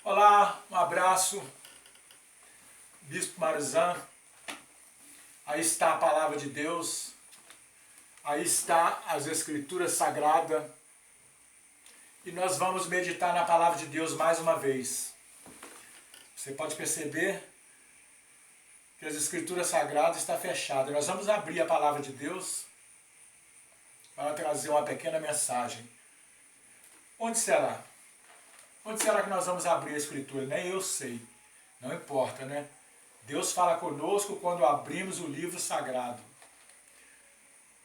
Olá, um abraço, Bispo Marizan. Aí está a palavra de Deus, aí está as Escrituras Sagradas e nós vamos meditar na palavra de Deus mais uma vez. Você pode perceber que as Escrituras Sagradas estão fechadas. Nós vamos abrir a palavra de Deus para trazer uma pequena mensagem. Onde será? Onde será que nós vamos abrir a Escritura? Nem eu sei. Não importa, né? Deus fala conosco quando abrimos o livro sagrado.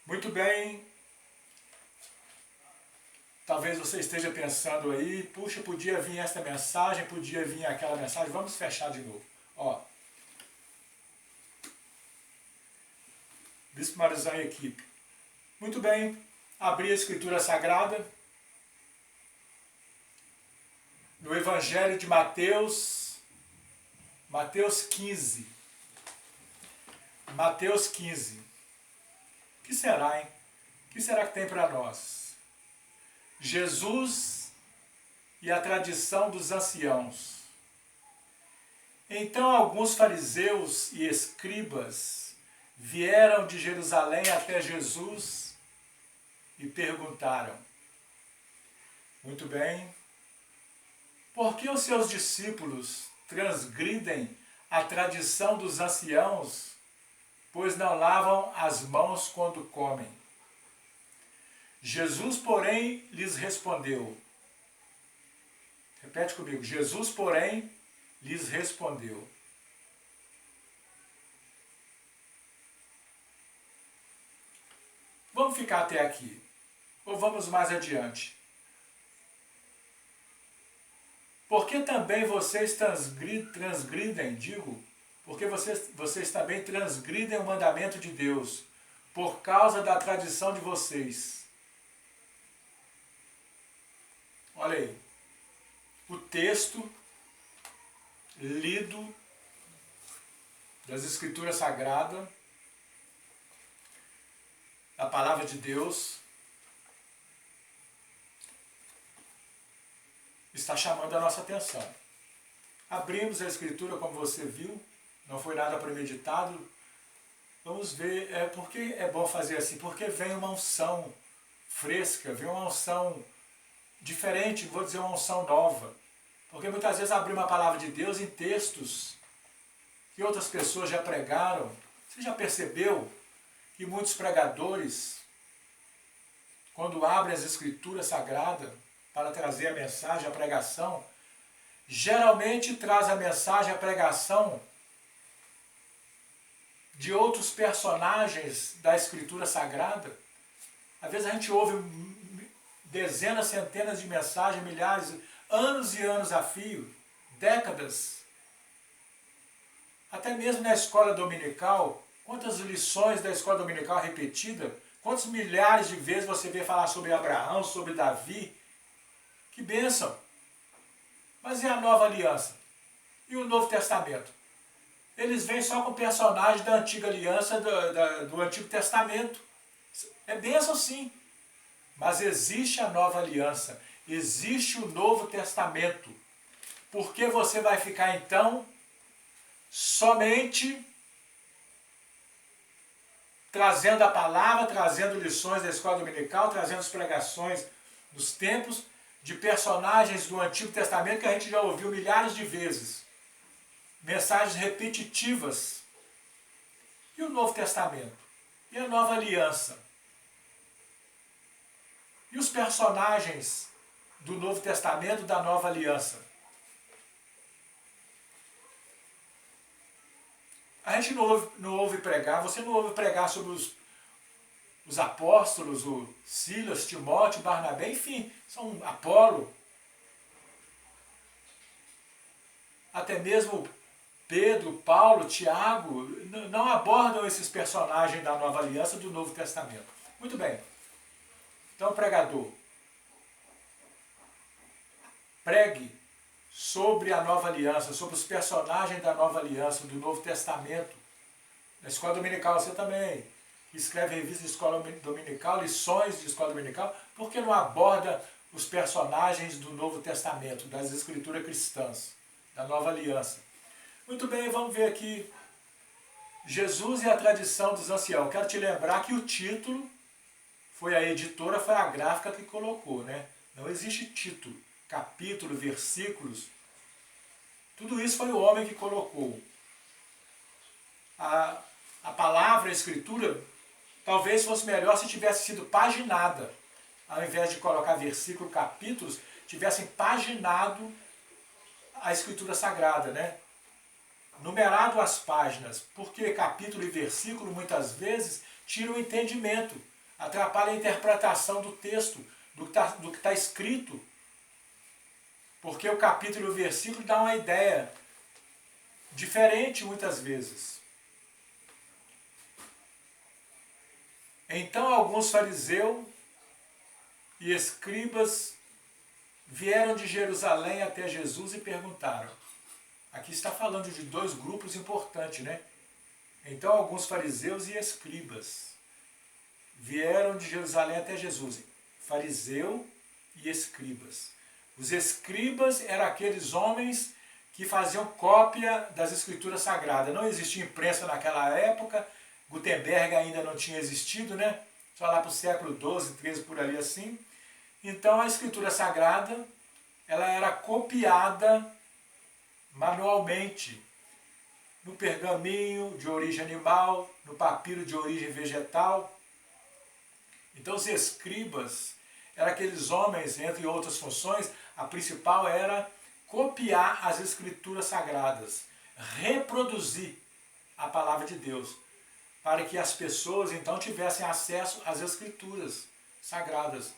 Muito bem. Talvez você esteja pensando aí, puxa, podia vir esta mensagem, podia vir aquela mensagem. Vamos fechar de novo. Ó. Bispo Marizan e equipe. Muito bem. Abri a Escritura Sagrada. No Evangelho de Mateus, Mateus 15. Mateus 15. O que será, hein? O que será que tem para nós? Jesus e a tradição dos anciãos. Então alguns fariseus e escribas vieram de Jerusalém até Jesus e perguntaram: muito bem, por que os seus discípulos transgridem a tradição dos anciãos, pois não lavam as mãos quando comem? Jesus, porém, lhes respondeu. Repete comigo. Jesus, porém, lhes respondeu. Vamos ficar até aqui, ou vamos mais adiante? Porque também vocês transgridem, porque vocês também transgridem o mandamento de Deus, por causa da tradição de vocês. Olha aí, o texto lido das Escrituras Sagradas, da Palavra de Deus, está chamando a nossa atenção. Abrimos a Escritura, como você viu, não foi nada premeditado. Vamos ver, por que é bom fazer assim? Porque vem uma unção fresca, vem uma unção diferente, vou dizer uma unção nova. Porque muitas vezes abrimos a palavra de Deus em textos que outras pessoas já pregaram. Você já percebeu que muitos pregadores, quando abrem as Escrituras Sagradas, para trazer a mensagem, a pregação, geralmente traz a mensagem, a pregação de outros personagens da Escritura Sagrada. Às vezes a gente ouve dezenas, centenas de mensagens, milhares, anos e anos a fio, décadas. Até mesmo na escola dominical, quantas lições da escola dominical repetida, quantos milhares de vezes você vê falar sobre Abraão, sobre Davi. Que bênção! Mas e a nova aliança? E o Novo Testamento? Eles vêm só com personagens da antiga aliança, do Antigo Testamento. É bênção sim. Mas existe a nova aliança. Existe o Novo Testamento. Por que você vai ficar então somente trazendo a palavra, trazendo lições da escola dominical, trazendo as pregações dos tempos, de personagens do Antigo Testamento que a gente já ouviu milhares de vezes. Mensagens repetitivas. E o Novo Testamento? E a Nova Aliança? E os personagens do Novo Testamento, da Nova Aliança? A gente não ouve pregar, você não ouve pregar sobre os apóstolos, o Silas, Timóteo, Barnabé, enfim, são Apolo, até mesmo Pedro, Paulo, Tiago, não abordam esses personagens da Nova Aliança do Novo Testamento. Muito bem. Então, pregador, pregue sobre a Nova Aliança, sobre os personagens da Nova Aliança, do Novo Testamento. Na escola dominical você também escreve revista de escola dominical, lições de escola dominical, por que não aborda os personagens do Novo Testamento, das Escrituras cristãs, da Nova Aliança. Muito bem, vamos ver aqui Jesus e a tradição dos anciãos. Quero te lembrar que o título foi a editora, foi a gráfica que colocou, né? Não existe título, capítulo, versículos. Tudo isso foi o homem que colocou. A palavra, a escritura, talvez fosse melhor se tivesse sido paginada. Ao invés de colocar versículo, capítulos, tivessem paginado a escritura sagrada, né? Numerado as páginas, porque capítulo e versículo muitas vezes tiram o entendimento, atrapalha a interpretação do texto, do que está escrito. Porque o capítulo e o versículo dão uma ideia diferente muitas vezes. Então alguns fariseus e escribas vieram de Jerusalém até Jesus e perguntaram. Aqui está falando de dois grupos importantes, né? Então alguns fariseus e escribas vieram de Jerusalém até Jesus. Fariseu e escribas. Os escribas eram aqueles homens que faziam cópia das escrituras sagradas. Não existia imprensa naquela época, Gutenberg ainda não tinha existido, né? Só lá para o século XII, XIII, por ali assim. Então a escritura sagrada, ela era copiada manualmente, no pergaminho de origem animal, no papiro de origem vegetal. Então os escribas eram aqueles homens, entre outras funções, a principal era copiar as escrituras sagradas, reproduzir a palavra de Deus, para que as pessoas então tivessem acesso às escrituras sagradas.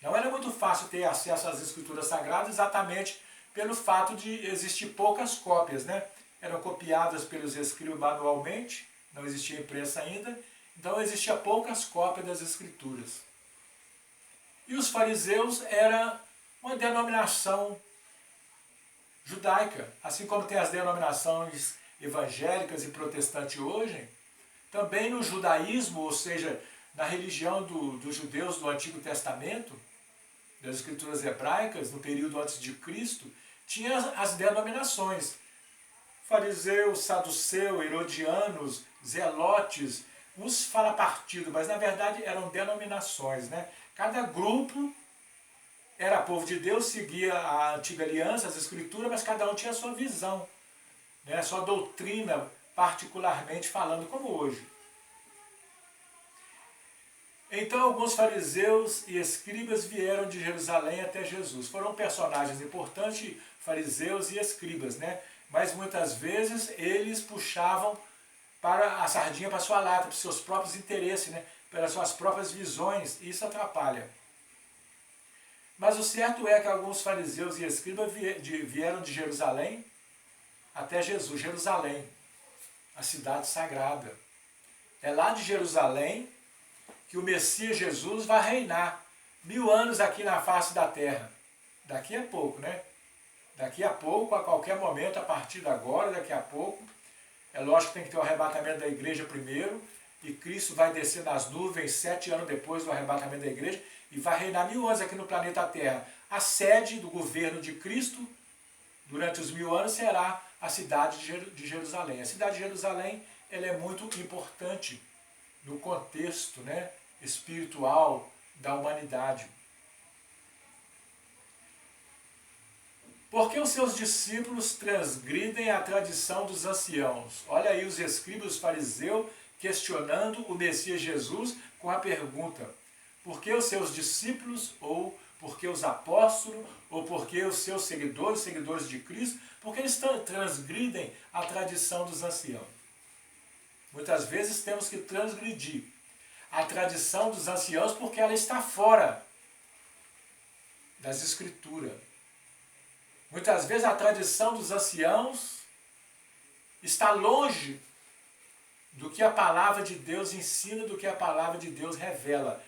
Não era muito fácil ter acesso às escrituras sagradas exatamente pelo fato de existir poucas cópias, né? Eram copiadas pelos escribas manualmente, não existia imprensa ainda, então existia poucas cópias das escrituras. E os fariseus era uma denominação judaica, assim como tem as denominações evangélicas e protestantes hoje, também no judaísmo, ou seja, na religião dos judeus do Antigo Testamento, das escrituras hebraicas, no período antes de Cristo, tinha as denominações. Fariseus, saduceus, herodianos, zelotes, uns falam partido, mas na verdade eram denominações, né? Cada grupo era povo de Deus, seguia a antiga aliança, as escrituras, mas cada um tinha a sua visão, né? A sua doutrina, particularmente falando, como hoje. Então alguns fariseus e escribas vieram de Jerusalém até Jesus. Foram personagens importantes, fariseus e escribas, né? Mas muitas vezes eles puxavam para a sardinha para a sua lata, para os seus próprios interesses, né? Pelas suas próprias visões, e isso atrapalha. Mas o certo é que alguns fariseus e escribas vieram de Jerusalém até Jesus. Jerusalém, a cidade sagrada. É lá de Jerusalém que o Messias Jesus vai reinar 1000 anos aqui na face da terra. Daqui a pouco, né? Daqui a pouco, a qualquer momento, a partir de agora, daqui a pouco. É lógico que tem que ter o arrebatamento da igreja primeiro, e Cristo vai descer nas nuvens 7 anos depois do arrebatamento da igreja, e vai reinar 1000 anos aqui no planeta Terra. A sede do governo de Cristo, durante os 1000 anos, será a cidade de Jerusalém. A cidade de Jerusalém, ela é muito importante no contexto, né, espiritual da humanidade. Porque os seus discípulos transgridem a tradição dos anciãos. Olha aí os escribas, os fariseus, questionando o Messias Jesus com a pergunta: por que os seus discípulos, ou por que os apóstolos, ou por que os seus seguidores de Cristo, porque eles transgridem a tradição dos anciãos? Muitas vezes temos que transgredir a tradição dos anciãos porque ela está fora das Escrituras. Muitas vezes a tradição dos anciãos está longe do que a palavra de Deus ensina, do que a palavra de Deus revela.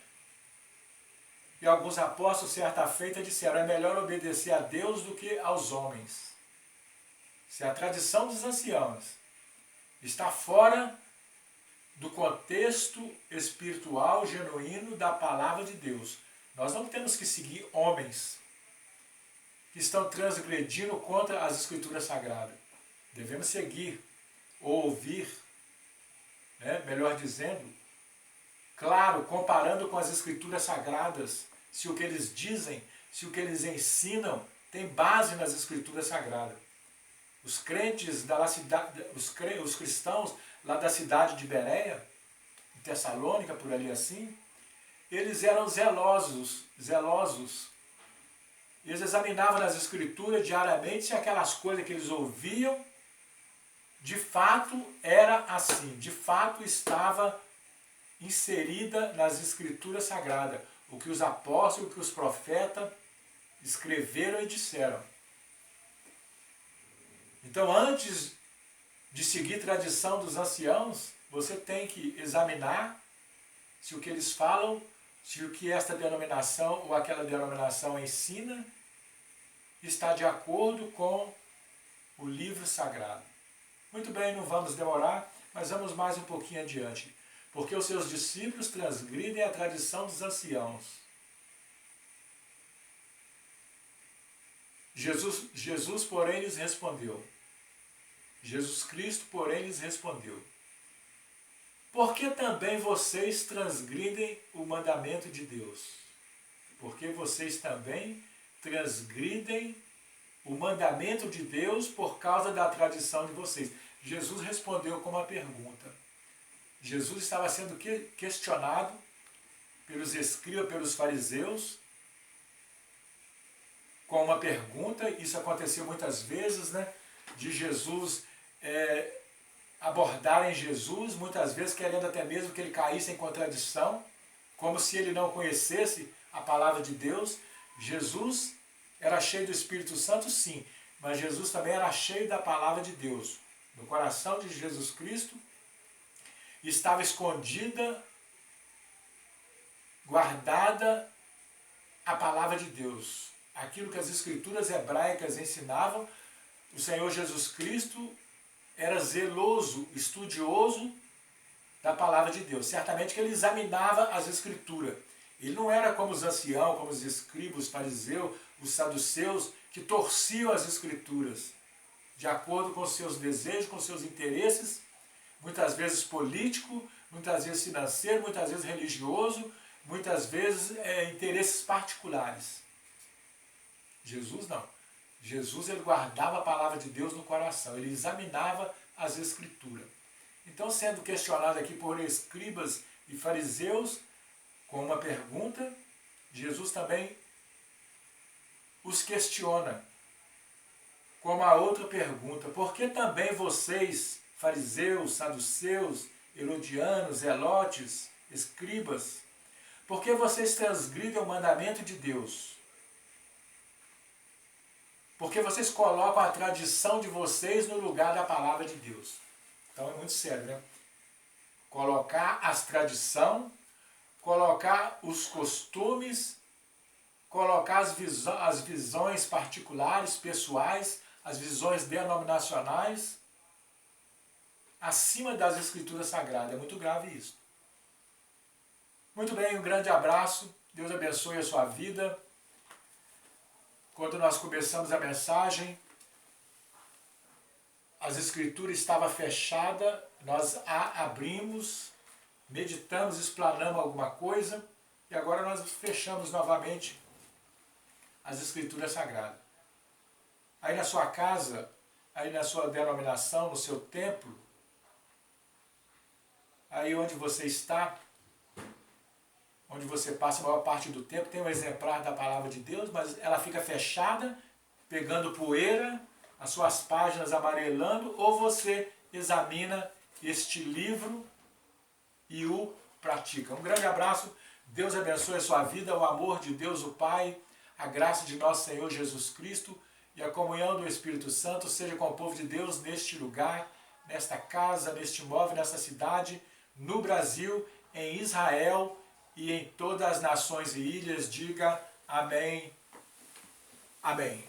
E alguns apóstolos, certa feita, disseram: é melhor obedecer a Deus do que aos homens. Se a tradição dos anciãos está fora do contexto espiritual genuíno da palavra de Deus, nós não temos que seguir homens. estão transgredindo contra as Escrituras Sagradas. Devemos seguir, ou ouvir, né? Melhor dizendo, claro, comparando com as Escrituras Sagradas, se o que eles dizem, se o que eles ensinam tem base nas Escrituras Sagradas. Os crentes, os cristãos lá da cidade de Bereia, em Tessalônica, por ali assim, eles eram zelosos. Eles examinavam nas Escrituras diariamente se aquelas coisas que eles ouviam, de fato era assim, de fato estava inserida nas Escrituras Sagradas, o que os apóstolos, o que os profetas escreveram e disseram. Então, antes de seguir tradição dos anciãos, você tem que examinar se o que eles falam, se o que esta denominação ou aquela denominação ensina está de acordo com o livro sagrado. Muito bem, não vamos demorar, mas vamos mais um pouquinho adiante. Porque os seus discípulos transgridem a tradição dos anciãos. Jesus, porém, lhes respondeu. Jesus Cristo, porém, lhes respondeu. Por que também vocês transgridem o mandamento de Deus? Porque vocês também transgridem o mandamento de Deus por causa da tradição de vocês. Jesus respondeu com uma pergunta. Jesus estava sendo questionado pelos escribas, pelos fariseus, com uma pergunta. Isso aconteceu muitas vezes, né? De Jesus abordarem Jesus, muitas vezes querendo até mesmo que ele caísse em contradição, como se ele não conhecesse a palavra de Deus. Jesus era cheio do Espírito Santo, sim, mas Jesus também era cheio da palavra de Deus. No coração de Jesus Cristo estava escondida, guardada a palavra de Deus. Aquilo que as Escrituras hebraicas ensinavam, o Senhor Jesus Cristo era zeloso, estudioso da palavra de Deus. Certamente que ele examinava as Escrituras. Ele não era como os anciãos, como os escribas, os fariseus, os saduceus, que torciam as Escrituras de acordo com os seus desejos, com os seus interesses, muitas vezes político, muitas vezes financeiro, muitas vezes religioso, muitas vezes interesses particulares. Jesus não. Jesus ele guardava a palavra de Deus no coração, ele examinava as Escrituras. Então, sendo questionado aqui por escribas e fariseus, com uma pergunta, Jesus também os questiona com uma outra pergunta. Por que também vocês, fariseus, saduceus, herodianos, zelotes, escribas, por que vocês transgridem o mandamento de Deus? Porque vocês colocam a tradição de vocês no lugar da palavra de Deus. Então é muito sério, né? Colocar as tradições, colocar os costumes, colocar as visões particulares, pessoais, as visões denominacionais, acima das Escrituras Sagradas. É muito grave isso. Muito bem, um grande abraço. Deus abençoe a sua vida. Quando nós começamos a mensagem, as Escrituras estavam fechadas, nós a abrimos, meditamos, explanamos alguma coisa, e agora nós fechamos novamente as Escrituras Sagradas. Aí na sua casa, aí na sua denominação, no seu templo, aí onde você está, onde você passa a maior parte do tempo, tem um exemplar da palavra de Deus, mas ela fica fechada, pegando poeira, as suas páginas amarelando, ou você examina este livro e o pratica. Um grande abraço, Deus abençoe a sua vida, o amor de Deus o Pai, a graça de nosso Senhor Jesus Cristo e a comunhão do Espírito Santo seja com o povo de Deus neste lugar, nesta casa, neste imóvel, nesta cidade, no Brasil, em Israel e em todas as nações e ilhas. Diga amém. Amém.